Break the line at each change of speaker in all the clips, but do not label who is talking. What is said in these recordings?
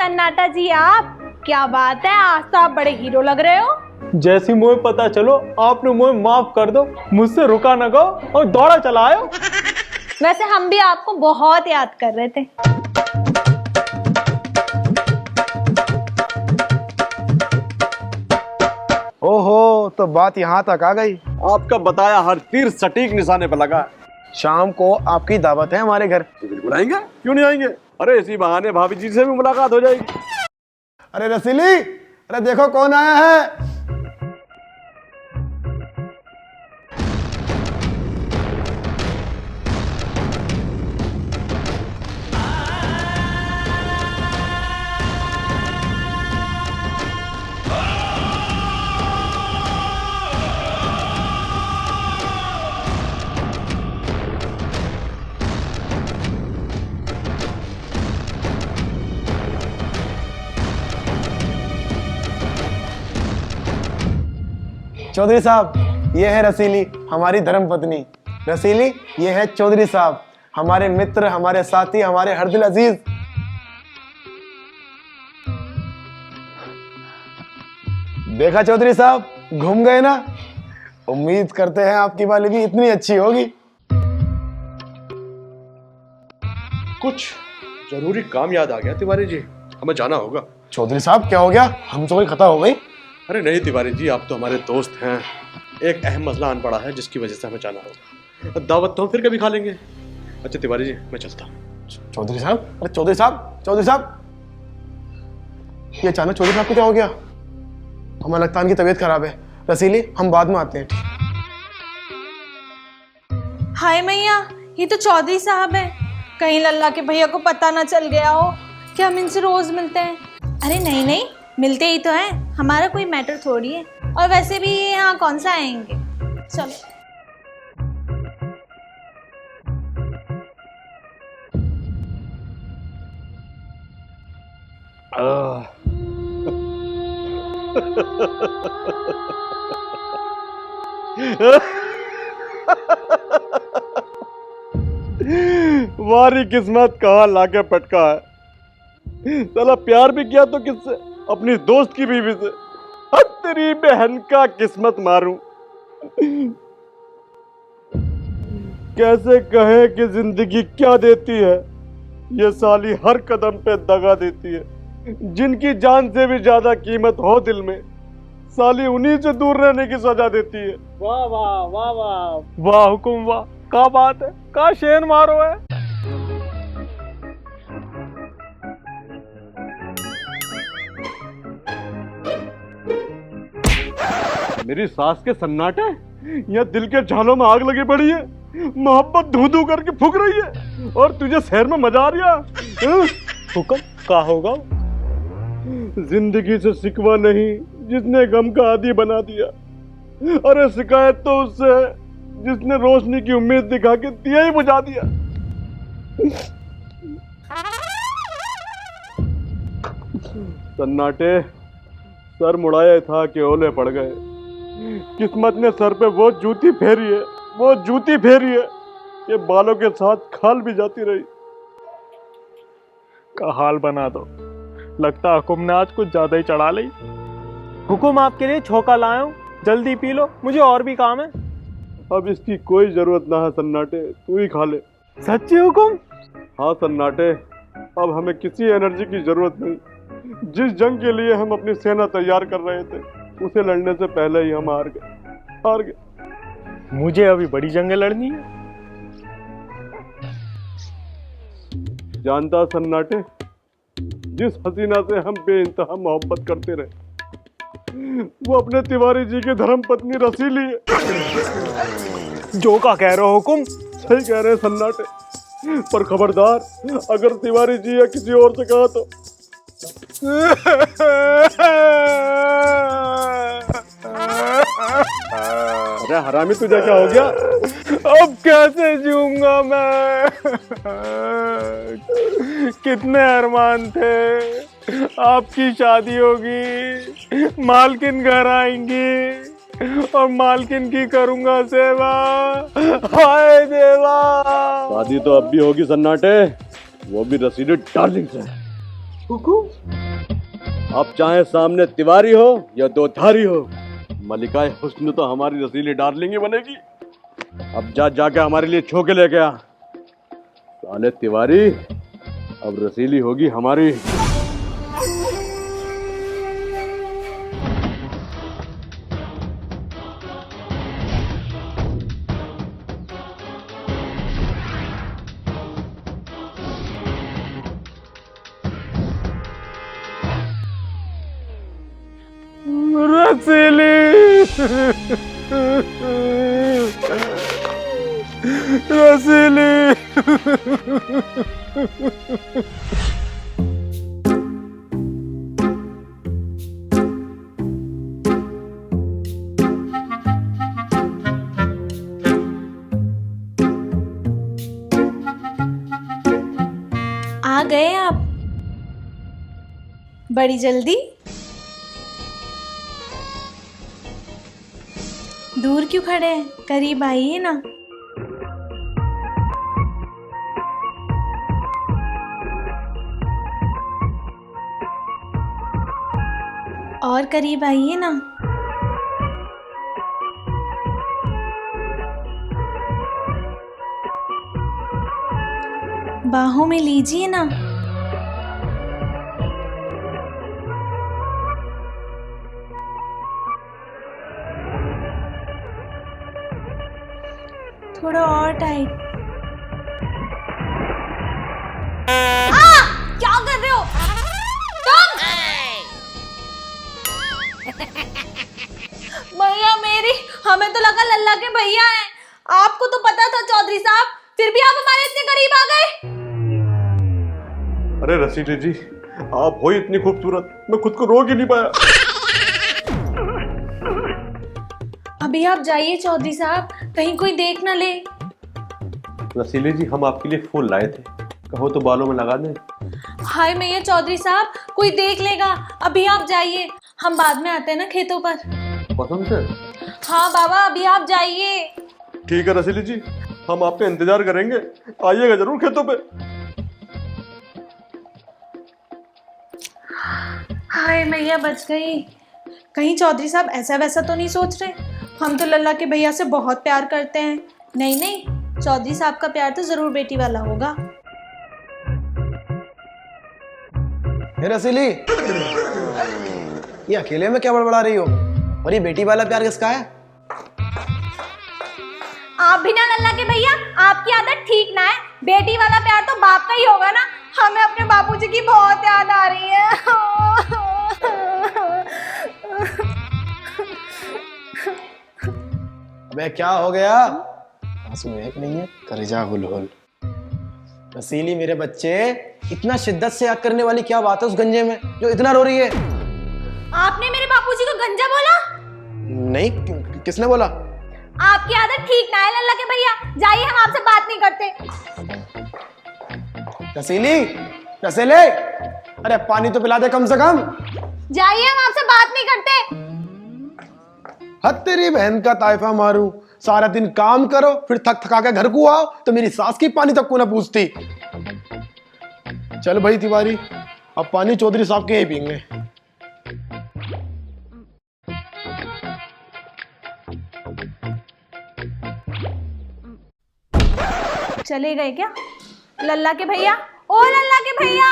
सन्नाटा जी, आप क्या बात है, आज तो आप बड़े हीरो लग रहे हो।
जैसी मुझे पता चलो आपने मुझे माफ कर दो, मुझसे रुका न गो और दौड़ा चला आयो।
वैसे हम भी आपको बहुत याद कर रहे थे।
ओहो, तो बात यहाँ तक आ गई।
आपका बताया हर तीर सटीक निशाने पर लगा।
शाम को आपकी दावत है हमारे घर।
बिल्कुल आएंगे, क्यों नहीं आएंगे। अरे इसी बहाने भाभी जी से भी मुलाकात हो जाएगी।
अरे रसीली, अरे देखो कौन आया है। चौधरी साहब, ये है रसीली, हमारी धर्मपत्नी। रसीली, ये है चौधरी साहब, हमारे मित्र, हमारे साथी, हमारे हरदिल अजीज। देखा चौधरी साहब, घूम गए ना। उम्मीद करते हैं आपकी वाली भी इतनी अच्छी होगी।
कुछ जरूरी काम याद आ गया तिवारी जी, हमें जाना होगा।
चौधरी साहब, क्या हो गया? हम तो कोई खता हो गई?
अरे नहीं तिवारी जी, आप तो हमारे दोस्त हैं। एक अहम मसला आन पड़ा है जिसकी वजह से हमें जाना होगा। दावत तो हम फिर कभी खा लेंगे। अच्छा तिवारी जी, मैं चलता हूँ।
चौधरी साहब, अरे चौधरी साहब, चौधरी साहब, ये अचानक चौधरी साहब को क्या हो गया? हमें लगता है इनकी तबीयत खराब है। रसीली, हम बाद में आते हैं।
हाय मैया, ये तो चौधरी साहब हैं। कहीं लल्ला के भैया को पता ना चल गया हो कि हम इनसे रोज मिलते हैं। अरे नहीं नहीं, मिलते ही तो हैं, हमारा कोई मैटर थोड़ी है। और वैसे भी ये यहाँ कौन सा आएंगे। चलो।
हमारी किस्मत कहाँ लाके पटका है। साला प्यार भी किया तो किससे? अपनी दोस्त की बीवी से। अब तेरी बहन का किस्मत मारूं। कैसे कहे कि जिंदगी क्या देती है। ये साली हर कदम पे दगा देती है। जिनकी जान से भी ज्यादा कीमत हो दिल में, साली उन्हीं से दूर रहने की सजा देती है।
वाह वाह वाह वाह वाह हुकुम वाह, क्या बात है, क्या शेर मारो है।
मेरी सास के सन्नाटे, यहाँ दिल के झालों में आग लगी पड़ी है। मोहब्बत धू धू करके फूक रही है और तुझे शहर में मजा आ रहा।
हुक्म क्या होगा?
जिंदगी से सिकवा नहीं जिसने गम का आदी बना दिया। अरे शिकायत तो उससे है जिसने रोशनी की उम्मीद दिखा के दिया ही बुझा दिया। सन्नाटे, सर मुड़ाया था कि ओले पड़ गए। किस्मत ने सर पे वो जूती फेरी है, वो जूती फेरी है कि बालों के साथ खाल भी जाती रही।
का हाल बना दो, लगता हुकुम ने आज कुछ ज्यादा ही चढ़ा ली। हुकुम आपके लिए छोका लाया हूं, जल्दी पी लो, मुझे और भी काम है।
अब इसकी कोई जरूरत ना है सन्नाटे, तू ही खा ले।
सच्ची हुकुम?
हाँ सन्नाटे, अब हमें किसी एनर्जी की जरूरत नहीं। जिस जंग के लिए हम अपनी सेना तैयार कर रहे थे, उसे लड़ने से पहले ही हम हार गए।
मुझे अभी बड़ी जंग लड़नी है।
जानता सन्नाटे, जिस हसीना से हम बेइंतहा मोहब्बत करते रहे, वो अपने तिवारी जी की धर्म पत्नी रसीली है।
जो का कह रहे हो हुकुम?
सही कह रहे हैं सन्नाटे, पर खबरदार, अगर तिवारी जी या किसी और से कहा तो। अरे हरामी, तुझे क्या हो गया?
अब कैसे जीऊंगा मैं? कितने अरमान थे, आपकी शादी होगी, मालकिन घर आएंगी और मालकिन की करूंगा सेवा। हाय देवा।
शादी तो अब भी होगी सन्नाटे, वो भी रसीली डार्लिंग से। हुकुम। अब चाहे सामने तिवारी हो या दो धारी हो, मलिकाए हुस्न तो हमारी रसीली डार्लिंग ही बनेगी। अब जाके हमारे लिए छोके लेके आ। साले तिवारी, अब रसीली होगी हमारी।
रसीली रसीली।
आ गए आप बड़ी जल्दी? दूर क्यों खड़े हैं, करीब आइए ना। और करीब आइए ना। बाहों में लीजिए ना। थोड़ा और टाइट। क्या कर रहे हो तुम? भैया मेरी, हमें तो लगा लल्ला के भैया हैं। आपको तो पता था चौधरी साहब, फिर भी आप हमारे इतने करीब आ गए।
अरे रसीली जी, आप हो इतनी खूबसूरत, मैं खुद को रोक ही नहीं पाया।
अभी आप जाइए चौधरी साहब, कहीं कोई देख ना ले।
रसीली जी, हम आपके लिए फूल लाए थे, कहो तो बालों में लगा दें।
हाय मैया चौधरी साहब, कोई देख लेगा। अभी आप जाइए, हम बाद में आते हैं ना खेतों पर।
कसम से?
हाँ बाबा, अभी आप जाइए।
ठीक है रसीली जी, हम आपका इंतजार करेंगे, आइएगा जरूर खेतों पे।
हाय मैया बच गई। कहीं चौधरी साहब ऐसा वैसा तो नहीं सोच रहे? हम तो लल्ला के भैया से बहुत प्यार करते हैं। नहीं नहीं, चौधरी साहब का प्यार तो जरूर बेटी वाला होगा।
हे रसीली, ये अकेले में क्या बड़बड़ा रही हो? और ये बेटी वाला प्यार किसका है?
आप भी ना लल्ला के भैया, आपकी आदत ठीक ना है। बेटी वाला प्यार तो बाप का ही होगा ना। हमें अपने बापूजी की बहुत याद आ रही है।
अबे क्या हो गया? आंसू है कि नहीं है? करेजा हुल हुल। रसीली मेरे बच्चे, इतना शिद्दत से याद करने वाली क्या बात है उस गंजे में जो इतना रो रही है?
आपने मेरे बापूजी को गंजा बोला?
नहीं, किसने बोला?
आपकी आदत ठीक ना है लल्ला के भैया, जाइए, हम आपसे बात नहीं करते।
रसीली, रसीले, अरे पानी तो पिला दे कम से कम।
जाइए, हम आपसे बात नहीं करते।
हद तेरी बहन का ताइफा मारू। सारा दिन काम करो, फिर थक थका के घर को आओ तो मेरी सास की पानी तक को ना पूछती। चल भाई तिवारी, अब पानी चौधरी साहब के ही पीएंगे।
चले गए क्या लल्ला के भैया? ओ लल्ला के भैया,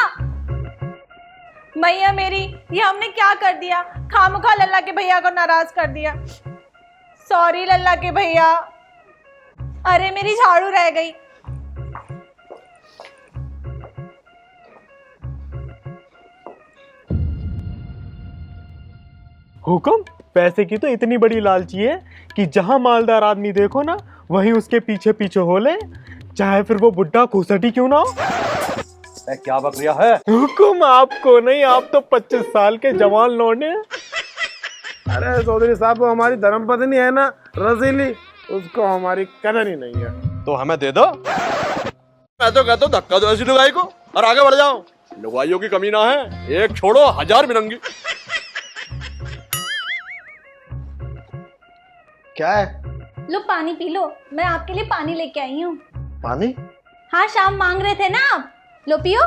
भैया मेरी, ये हमने क्या कर दिया? खामखा लल्ला के भैया को नाराज कर दिया। सॉरी लल्ला के भैया। अरे मेरी झाड़ू रह गई।
हुक्म, पैसे की तो इतनी बड़ी लालची है कि जहां मालदार आदमी देखो ना, वहीं उसके पीछे पीछे हो ले, चाहे फिर वो बुड्ढा खूसटी क्यों ना हो।
क्या बकरिया है?
हुक्म आपको नहीं, आप तो 25 साल के जवान लौंडे।
अरे चौधरी साहब, वो हमारी धर्मपत्नी है ना रसीली, उसको हमारी कदर ही नहीं है।
तो हमें दे दो। मैं तो कहता हूँ धक्का दो ऐसी लुगाई को और आगे बढ़ जाओ। लुगाइयों की कमी ना है, एक छोड़ो हजार मिलेंगी।
क्या है?
लो पानी पी लो, मैं आपके लिए पानी लेके आई हूँ।
पानी?
हाँ, शाम मांग रहे थे ना आप, लो पियो।